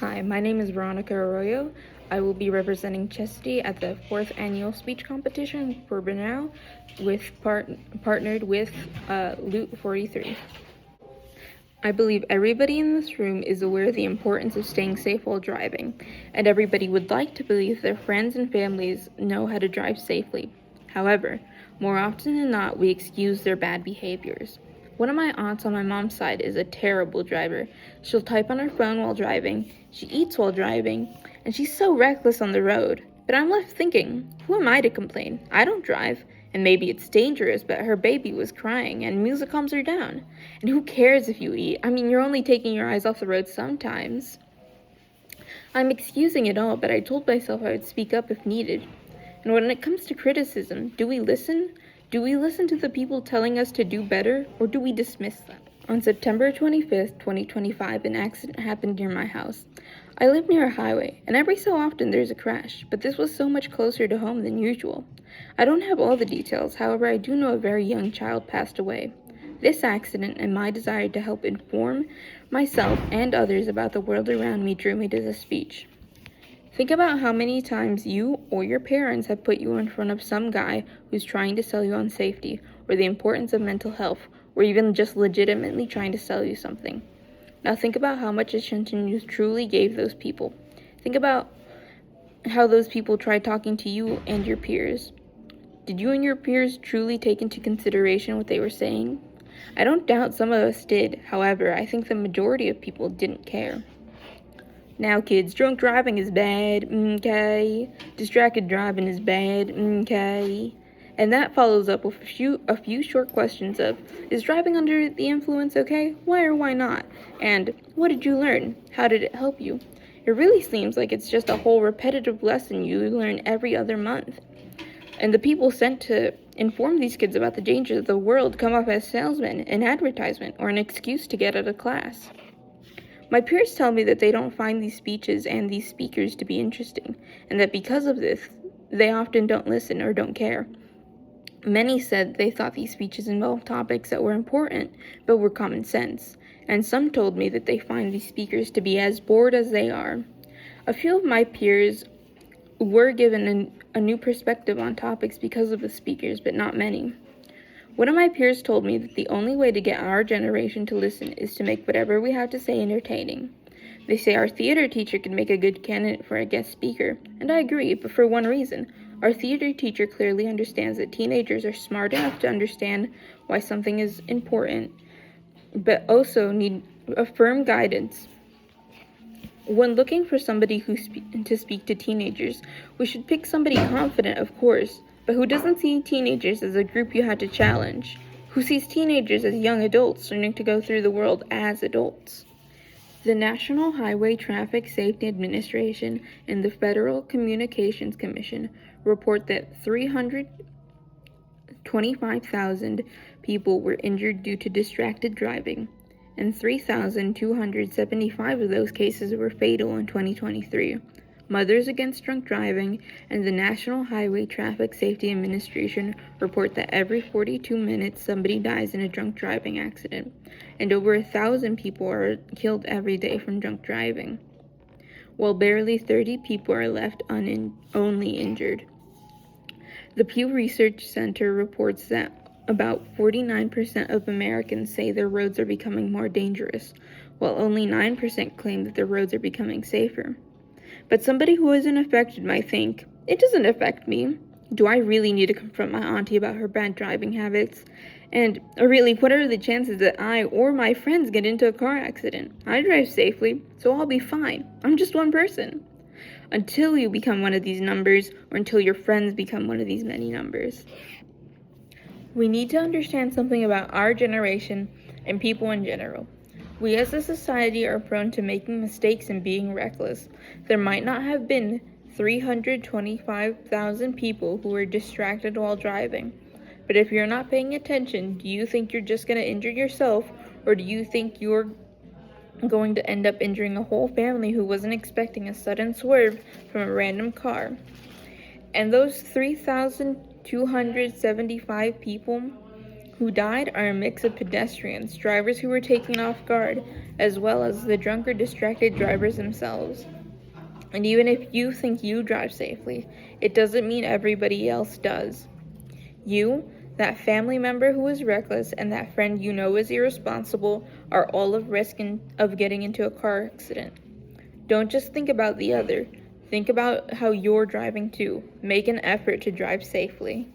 Hi, my name is Veronica Arroyo. I will be representing Chastity at the 4th annual speech competition for Brenau, partnered with Loot 43. I believe everybody in this room is aware of the importance of staying safe while driving, and everybody would like to believe their friends and families know how to drive safely. However, more often than not, we excuse their bad behaviors. One of my aunts on my mom's side is a terrible driver. She'll type on her phone while driving, she eats while driving, and she's so reckless on the road. But I'm left thinking, who am I to complain? I don't drive, and maybe it's dangerous, but her baby was crying, and music calms her down. And who cares if you eat? I mean, you're only taking your eyes off the road sometimes. I'm excusing it all, but I told myself I would speak up if needed. And when it comes to criticism, do we listen? Do we listen to the people telling us to do better, or do we dismiss them? On September 25th, 2025, an accident happened near my house. I live near a highway, and every so often there's a crash, but this was so much closer to home than usual. I don't have all the details, however, I do know a very young child passed away. This accident and my desire to help inform myself and others about the world around me drew me to this speech. Think about how many times you or your parents have put you in front of some guy who's trying to sell you on safety, or the importance of mental health, or even just legitimately trying to sell you something. Now think about how much attention you truly gave those people. Think about how those people tried talking to you and your peers. Did you and your peers truly take into consideration what they were saying? I don't doubt some of us did. However, I think the majority of people didn't care. Now, kids, drunk driving is bad, okay? Distracted driving is bad, okay? And that follows up with a few short questions of, is driving under the influence okay? Why or why not? And what did you learn? How did it help you? It really seems like it's just a whole repetitive lesson you learn every other month. And the people sent to inform these kids about the dangers of the world come off as salesmen, an advertisement, or an excuse to get out of class. My peers tell me that they don't find these speeches and these speakers to be interesting, and that because of this, they often don't listen or don't care. Many said they thought these speeches involved topics that were important, but were common sense, and some told me that they find these speakers to be as bored as they are. A few of my peers were given a new perspective on topics because of the speakers, but not many. One of my peers told me that the only way to get our generation to listen is to make whatever we have to say entertaining. They say our theater teacher could make a good candidate for a guest speaker, and I agree, but for one reason. Our theater teacher clearly understands that teenagers are smart enough to understand why something is important, but also need a firm guidance. When looking for somebody to speak to teenagers, we should pick somebody confident, of course, but who doesn't see teenagers as a group you had to challenge, who sees teenagers as young adults learning to go through the world as adults. The National Highway Traffic Safety Administration and the Federal Communications Commission report that 325,000 people were injured due to distracted driving, and 3,275 of those cases were fatal in 2023. Mothers Against Drunk Driving and the National Highway Traffic Safety Administration report that every 42 minutes somebody dies in a drunk driving accident, and over 1,000 people are killed every day from drunk driving, while barely 30 people are left only injured. The Pew Research Center reports that about 49% of Americans say their roads are becoming more dangerous, while only 9% claim that their roads are becoming safer. But somebody who isn't affected might think, it doesn't affect me. Do I really need to confront my auntie about her bad driving habits? And really, what are the chances that I or my friends get into a car accident? I drive safely, so I'll be fine. I'm just one person. Until you become one of these numbers, or until your friends become one of these many numbers. We need to understand something about our generation and people in general. We as a society are prone to making mistakes and being reckless. There might not have been 325,000 people who were distracted while driving. But if you're not paying attention, do you think you're just going to injure yourself, or do you think you're going to end up injuring a whole family who wasn't expecting a sudden swerve from a random car? And those 3,275 people who died are a mix of pedestrians, drivers who were taken off guard, as well as the drunk or distracted drivers themselves. And even if you think you drive safely, it doesn't mean everybody else does. You, that family member who is reckless, and that friend you know is irresponsible are all at risk of getting into a car accident. Don't just think about the other. Think about how you're driving too. Make an effort to drive safely.